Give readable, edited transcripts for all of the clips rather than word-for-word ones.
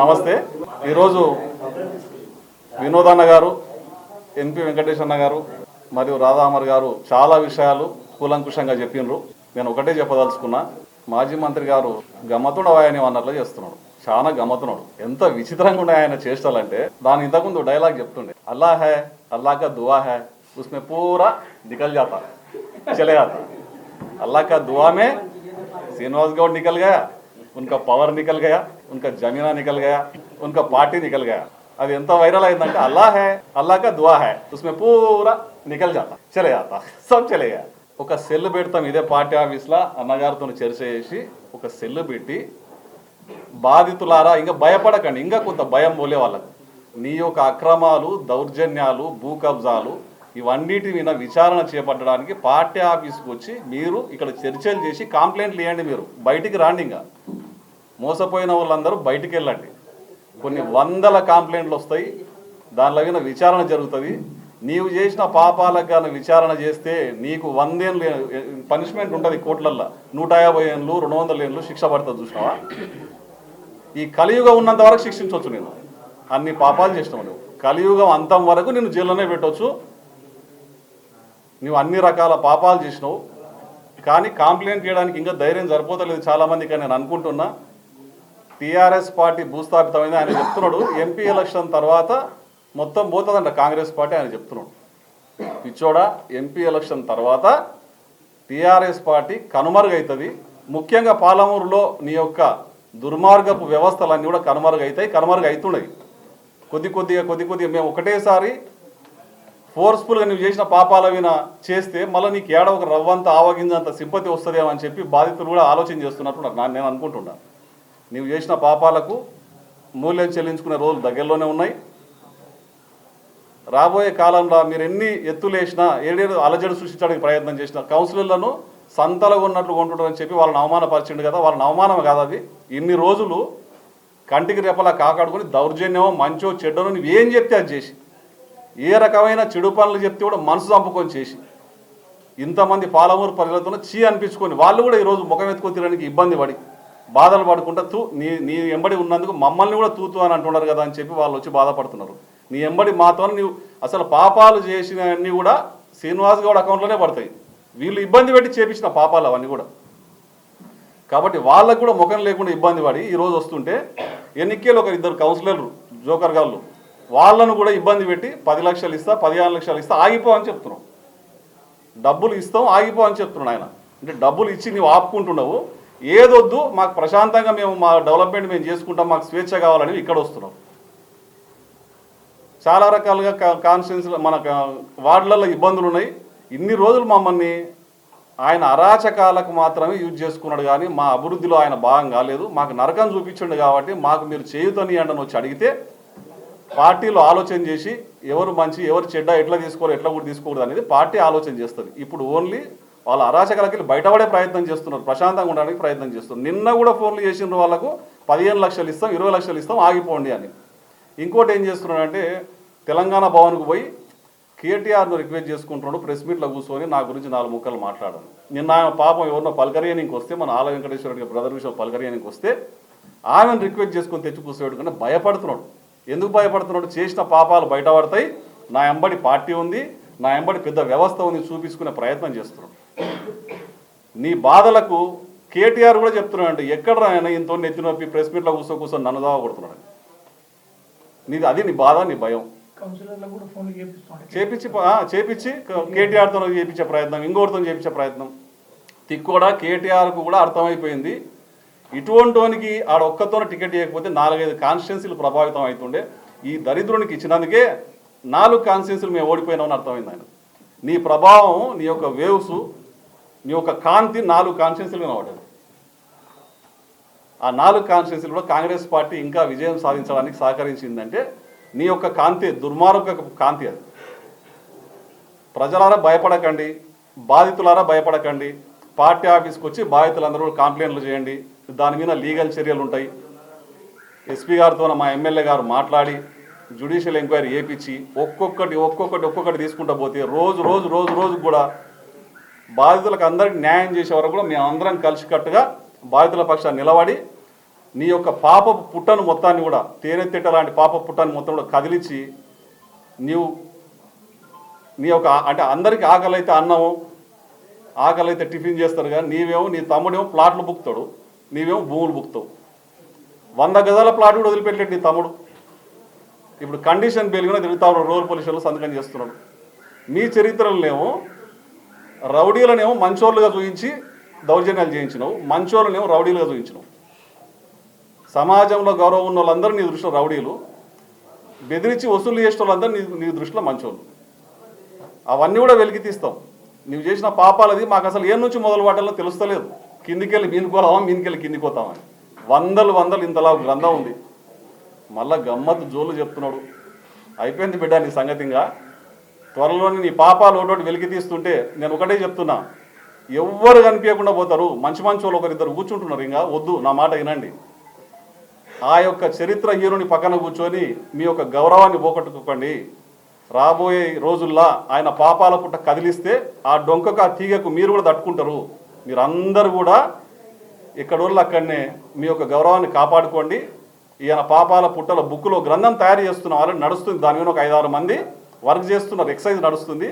నమస్తే. ఈరోజు వినోదన్న గారు, ఎంపీ వెంకటేశ్వర గారు మరియు రాధామర్ గారు చాలా విషయాలు కూలంకుషంగా చెప్పినారు. నేను ఒకటే చెప్పదలుచుకున్నా, మాజీ మంత్రి గారు గమ్మతుడు ఆయన అన్నట్లు చేస్తున్నాడు. చాలా గమ్మతున్నాడు. ఎంత విచిత్రంగా ఉండే ఆయన చేష్టాలంటే, దాని ఇంతకుముందు డైలాగ్ చెప్తుండే, అల్లా హై అల్లా కా దుआ है उसमें पूरा निकल जाता चले जाता. अल्लाह का दुआ में श्रीनिवास गौड़ निकल गया, उनका पवर निकल गया, उनका जमीना निकल गया, उनका पार्टी निकल गया. అది ఎంత వైరల్ అయిందంటే అల్లా హై అల్లా కా దుआ है उसमें पूरा निकल जाता चले जाता सब चले गया. ఒక సెల్ పెడతాం ఇదే పార్టీ ఆఫీస్లో అన్నగారితో చర్చ చేసి ఒక సెల్ పెట్టి, బాధితులారా ఇంకా భయపడకండి, ఇంకా కొంత భయం పోలే వాళ్ళకు, నీ యొక్క అక్రమాలు, దౌర్జన్యాలు, భూ కబ్జాలు ఇవన్నిటి మీద విచారణ చేపట్టడానికి పార్టీ ఆఫీస్కి వచ్చి మీరు ఇక్కడ చర్చలు చేసి కంప్లైంట్లు ఇవ్వండి. మీరు బయటికి రాండి, ఇంకా మోసపోయిన వాళ్ళందరూ బయటికి వెళ్ళండి. కొన్ని వందల కంప్లైంట్లు వస్తాయి, దానిలో మీద విచారణ జరుగుతుంది. నీవు చేసిన పాపాలకు కానీ విచారణ చేస్తే నీకు 100 ఏళ్ళు పనిష్మెంట్ ఉంటుంది కోర్టులల్లో, 150 ఏళ్ళు 200 ఏళ్ళు శిక్ష పడుతుంది. చూసినావా? ఈ కలియుగం ఉన్నంత వరకు శిక్షించవచ్చు. నేను అన్ని పాపాలు చేసినావు, నువ్వు కలియుగం అంతం వరకు నేను జైల్లోనే పెట్టవచ్చు. నువ్వు అన్ని రకాల పాపాలు చేసినావు, కానీ కంప్లైంట్ చేయడానికి ఇంకా ధైర్యం సరిపోతలేదు చాలామందికి అని నేను అనుకుంటున్నా. టీఆర్ఎస్ పార్టీ భూస్థాపితమైంది ఆయన చెప్తున్నాడు. ఎంపీ ఎలక్షన్ తర్వాత మొత్తం పోతుందంట కాంగ్రెస్ పార్టీ ఆయన చెప్తున్నాడు. పిచ్చోడా, ఎంపీ ఎలక్షన్ తర్వాత టీఆర్ఎస్ పార్టీ కనుమరుగవుతుంది. ముఖ్యంగా పాలమూరులో నీ యొక్క దుర్మార్గపు వ్యవస్థలన్నీ కూడా కనుమరుగవుతున్నాయి. కొద్ది కొద్దిగా మేము ఒకటేసారి ఫోర్స్ఫుల్గా నువ్వు చేసిన పాపాల విన చేస్తే మళ్ళీ నీకు ఏడ ఒక రవ్వంత ఆవగింజంత సింపతి వస్తుందేమో అని చెప్పి బాధితులు కూడా ఆలోచన చేస్తున్నట్టు నేను అనుకుంటున్నాను. నువ్వు చేసిన పాపాలకు మూల్యం చెల్లించుకునే రోజులు దగ్గరలోనే ఉన్నాయి. రాబోయే కాలంలో మీరు ఎన్ని ఎత్తులేసినా, ఏడేడు అలజడి సృష్టించడానికి ప్రయత్నం చేసిన కౌన్సిలర్లను సంతలుగా ఉన్నట్లు కొంటుంటారని చెప్పి వాళ్ళని అవమానపరిచిండు కదా. వాళ్ళని అవమానం కాదు అది. ఇన్ని రోజులు కంటికి రెప్పలా కాకాడుకొని దౌర్జన్యమో మంచో చెడ్డనో నువ్వు ఏం చెప్తే అది చేసి, ఏ రకమైన చెడు పనులు చెప్తే కూడా మనసు చంపుకొని చేసి, ఇంతమంది పాలమూరు ప్రజలతో చీ అనిపించుకొని వాళ్ళు కూడా ఈరోజు ముఖం ఎత్తుకొని తినడానికి ఇబ్బంది పడి బాధలు పడుకుంటా నీ ఎంబడి ఉన్నందుకు మమ్మల్ని కూడా తూతూ అని అంటున్నారు కదా అని చెప్పి వాళ్ళు వచ్చి బాధపడుతున్నారు. నీ ఎంబడి మాతో నువ్వు అసలు పాపాలు చేసినవన్నీ కూడా శ్రీనివాస్ గౌడ్ అకౌంట్లోనే పడతాయి. వీళ్ళు ఇబ్బంది పెట్టి చేపించిన పాపాలు అవన్నీ కూడా. కాబట్టి వాళ్ళకు కూడా ముఖం లేకుండా ఇబ్బంది పడి ఈరోజు వస్తుంటే ఎన్నికలు ఒక 2 కౌన్సిలర్లు జోకర్ గాళ్ళు వాళ్ళను కూడా ఇబ్బంది పెట్టి 10 లక్షలు ఇస్తా 15 లక్షలు ఇస్తా ఆగిపో అని చెప్తున్నావు. డబ్బులు ఇస్తాం ఆగిపో అని చెప్తున్నాడు ఆయన. అంటే డబ్బులు ఇచ్చి నువ్వు ఆపుకుంటున్నావు. ఏదొద్దు మాకు ప్రశాంతంగా మేము మా డెవలప్మెంట్ మేము చేసుకుంటాం, మాకు స్వేచ్ఛ కావాలని ఇక్కడ వస్తున్నాం. చాలా రకాలుగా కాన్స్టిట్యున్సీ మన వార్డులలో ఇబ్బందులు ఉన్నాయి. ఇన్ని రోజులు మమ్మల్ని ఆయన అరాచకాలకు మాత్రమే యూజ్ చేసుకున్నాడు, కానీ మా అభివృద్ధిలో ఆయన భాగం కాలేదు. మాకు నరకం చూపించండు కాబట్టి మాకు మీరు చేయుతని అంటని వచ్చి అడిగితే పార్టీలో ఆలోచన చేసి ఎవరు మంచి ఎవరు చెడ్డ ఎట్లా తీసుకోవాలి ఎట్లా కూడా తీసుకోకూడదు అనేది పార్టీ ఆలోచన చేస్తుంది. ఇప్పుడు ఓన్లీ వాళ్ళ అరాచకాలకి బయటపడే ప్రయత్నం చేస్తున్నారు, ప్రశాంతంగా ఉండడానికి ప్రయత్నం చేస్తున్నారు. నిన్న కూడా ఫోన్లు చేసిన వాళ్ళకు 15 లక్షలు ఇస్తాం 20 లక్షలు ఇస్తాం ఆగిపోండి అని. ఇంకోటి ఏం చేస్తున్నాడంటే తెలంగాణ భవన్కు పోయి కేటీఆర్ను రిక్వెస్ట్ చేసుకుంటున్నాడు. ప్రెస్ మీట్లో కూర్చొని నా గురించి 4 ముక్కలు మాట్లాడాను. నిన్న ఆయన పాపం ఎవరినో పలకరియనికి వస్తే, మన ఆల వెంకటేశ్వర బ్రదర్ విషయం పలకరియనికి వస్తే ఆమెను రిక్వెస్ట్ చేసుకొని తెచ్చి కూర్చోడు కానీ భయపడుతున్నాడు. ఎందుకు భయపడుతున్నాడు? చేసిన పాపాలు బయటపడతాయి, నా ఎంబడి పార్టీ ఉంది, నా ఎంబడి పెద్ద వ్యవస్థ ఉంది చూపించుకునే ప్రయత్నం చేస్తున్నాడు. నీ బాధలకు కేటీఆర్ కూడా చెప్తున్నాడు అంటే ఎక్కడ ఆయన ఇంతో నెత్తి నొప్పి ప్రెస్ మీట్లో కూర్చొని నన్ను దావకొడుతున్నాడు. నీది అది నీ బాధ, నీ భయం. చేపించి కేటీఆర్తో చేయించే ప్రయత్నం, ఇంకోటితో చేయించే ప్రయత్నం. తిక్కుడా కేటీఆర్కు కూడా అర్థమైపోయింది ఇటువంటికి ఆడ ఒక్కతో టికెట్ ఇవ్వకపోతే 4-5 కాన్స్టిట్యున్సీలు ప్రభావితం అవుతుండే. ఈ దరిద్రునికి ఇచ్చినందుకే 4 కాన్స్టిట్యున్సీలు మేము ఓడిపోయినామని అర్థమైంది ఆయన. నీ ప్రభావం, నీ యొక్క వేవ్స్, నీ యొక్క కాంతి 4 కాన్స్టిట్యున్సీలు కనబడ్డది. ఆ 4 కాన్స్టిట్యున్సీలు కూడా కాంగ్రెస్ పార్టీ ఇంకా విజయం సాధించడానికి సహకరించిందంటే నీ యొక్క కాంతి, దుర్మార్గ కాంతి అది. ప్రజలారా భయపడకండి, బాధితులారా భయపడకండి. పార్టీ ఆఫీస్కి వచ్చి బాధితులందరూ కంప్లైంట్లు చేయండి, దాని మీద లీగల్ చర్యలు ఉంటాయి. ఎస్పీ గారితో మా ఎమ్మెల్యే గారు మాట్లాడి జ్యుడిషియల్ ఎంక్వైరీ చేయించి ఒక్కొక్కటి తీసుకుంటూ పోతే రోజు కూడా బాధితులకు అందరికీ న్యాయం చేసే వరకు కూడా మేము అందరం కలిసికట్టుగా బాధితుల పక్షాన్ని నిలబడి నీ యొక్క పాప పుట్టను మొత్తాన్ని కూడా తేనెతిట్ట లాంటి పాప పుట్టను మొత్తం కూడా కదిలించి నీ యొక్క అంటే అందరికీ ఆకలి అయితే అన్నము ఆకలి అయితే టిఫిన్ చేస్తారు కానీ నీవేమో నీ తమ్ముడేమో ప్లాట్లు బుక్తాడు, నీవేమో భూములు బుక్తావు. 100 గజాల ప్లాట్ కూడా వదిలిపెట్టలేడు నీ తమ్ముడు. ఇప్పుడు కండిషన్ బెయిల్ కూడా తిరుగుతా ఉన్నాడు, రూరల్ పోలీసులు సంతకం చేస్తున్నాడు. మీ చరిత్రలనేమో రౌడీలనేమో మంచోళ్ళుగా చూపించి దౌర్జన్యాలు చేయించినావు, మంచోళ్ళనేమో రౌడీలుగా చూపించినావు. సమాజంలో గౌరవం ఉన్న వాళ్ళందరూ నీ దృష్టిలో రౌడీలు, బెదిరించి వసూలు చేసిన వాళ్ళందరూ నీ దృష్టిలో మంచోళ్ళు. అవన్నీ కూడా వెలికి తీస్తాం. నువ్వు చేసిన పాపాలది మాకు అసలు ఏ నుంచి మొదలు పడాలో తెలుస్తలేదు. కిందికెళ్ళి మీనుకోలామా, మీనికెళ్ళి కిందికి పోతామని వందలు ఇంతలా గ్రంథం ఉంది. మళ్ళా గమ్మత్తు జోలు చెప్తున్నాడు. అయిపోయింది బిడ్డ నీ సంగతిగా. త్వరలోని నీ పాపాలు ఒకటి వెలికి తీస్తుంటే నేను ఒకటే చెప్తున్నా, ఎవ్వరు కనిపించకుండా పోతారు. మంచి వాళ్ళు ఒకరిద్దరు కూర్చుంటున్నారు. ఇంకా వద్దు, నా మాట వినండి. ఆ యొక్క చరిత్ర హీరోని పక్కన కూర్చొని మీ యొక్క గౌరవాన్ని పోగొట్టుకోకండి. రాబోయే రోజుల్లో ఆయన పాపాల పుట్ట కదిలిస్తే ఆ డొంకకు ఆ తీగకు మీరు కూడా తట్టుకుంటారు. మీరందరూ కూడా ఎక్కడోళ్ళు అక్కడనే మీ యొక్క గౌరవాన్ని కాపాడుకోండి. ఈయన పాపాల పుట్టల బుక్లో గ్రంథం తయారు చేస్తున్నాం, ఆల్రెడీ నడుస్తుంది. దాని మీద ఒక 5-6 మంది వర్క్ చేస్తున్నారు, ఎక్సైజ్ నడుస్తుంది.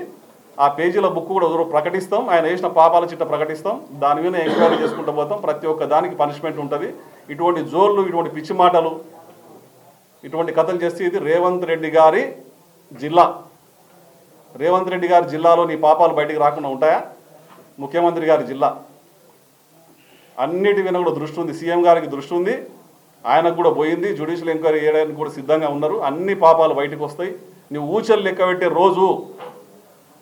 ఆ పేజీల బుక్ కూడా ప్రకటిస్తాం, ఆయన వేసిన పాపాల చిట్ట ప్రకటిస్తాం. దాని మీద ఎంక్వైరీ చేసుకుంటూ పోతాం. ప్రతి ఒక్క దానికి పనిష్మెంట్ ఉంటుంది. ఇటువంటి జోళ్ళు, ఇటువంటి పిచ్చి మాటలు, ఇటువంటి కథలు చేస్తే ఇది రేవంత్ రెడ్డి గారి జిల్లా. రేవంత్ రెడ్డి గారి జిల్లాలో నీ పాపాలు బయటికి రాకుండా ఉంటాయా? ముఖ్యమంత్రి గారి జిల్లా. అన్నిటి మీద కూడా దృష్టి ఉంది, సీఎం గారికి దృష్టి ఉంది, ఆయనకు కూడా పోయింది. జ్యుడిషియల్ ఎంక్వైరీ చేయడానికి కూడా సిద్ధంగా ఉన్నారు. అన్ని పాపాలు బయటకు వస్తాయి. నువ్వు ఊచలు లెక్క పెట్టే రోజు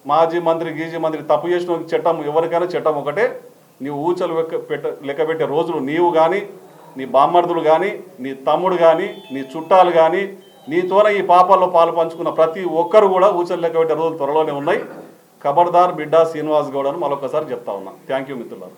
మాజీ మంత్రి గీజీ మంత్రి తప్పు చేసిన చట్టం ఎవరికైనా చట్టం ఒకటే. నీవు ఊచలు లెక్క పెట్టే రోజులు నీవు కానీ, నీ బామ్మర్దులు కానీ, నీ తమ్ముడు కానీ, నీ చుట్టాలు కానీ, నీతోనే ఈ పాపాల్లో పాలు పంచుకున్న ప్రతి ఒక్కరు కూడా ఊచలు లెక్క పెట్టే రోజులు త్వరలోనే ఉన్నాయి. ఖబర్దార్ బిడ్డా శ్రీనివాస్ గౌడ్ అని మరొకసారి చెప్తా ఉన్నా. థ్యాంక్ యూ మిత్రులారా.